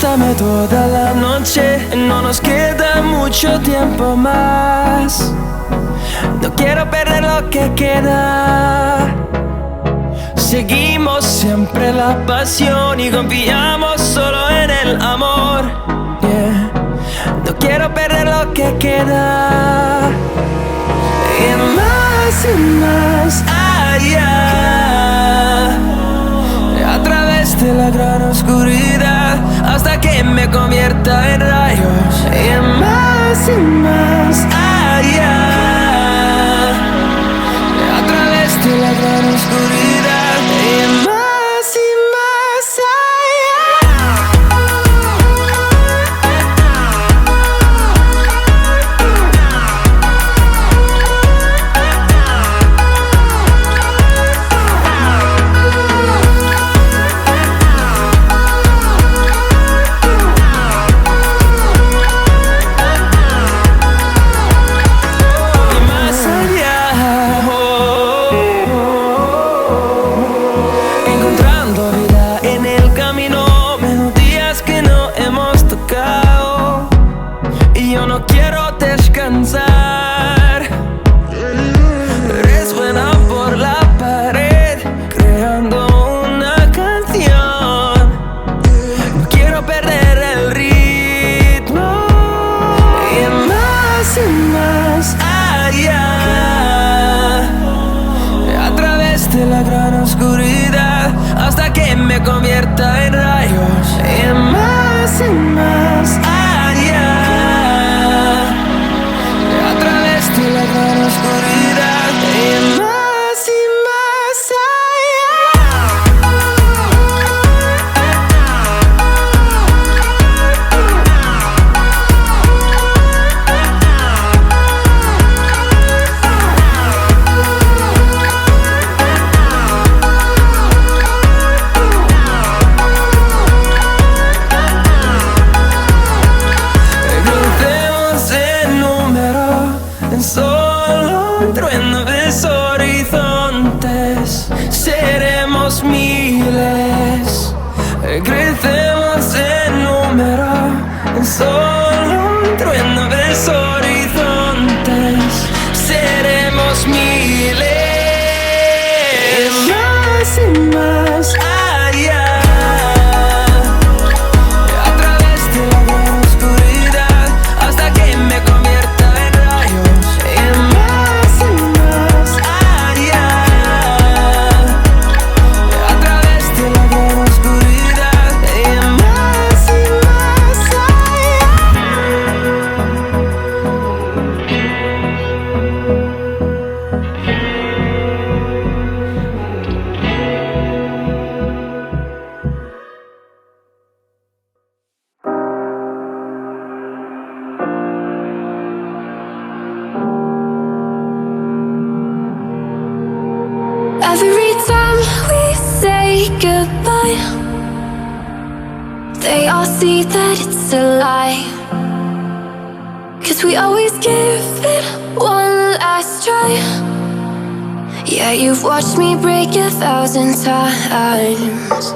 Dame toda la noche, no nos queda mucho tiempo más. No quiero perder lo que queda. Seguimos siempre la pasión y confiamos solo en el amor. Yeah. No quiero perder lo que queda. Y más allá, a través de la gran oscuridad, hasta que me convierta en rayos. Y más allá, a través de la gran oscuridad. Y más me convierta en rayos. Y más allá, a través de la gran oscuridad. Y más crecemos en número, en solo un trueno de horizontes. Seremos miles. Y más allá, a través de la gran oscuridad, hasta que me convierta en rayos. Y más allá, a través de la gran oscuridad. Every time we say goodbye, they all see that it's a lie. 'Cause we always give it one last try. Yeah, you've watched me break 1,000 times.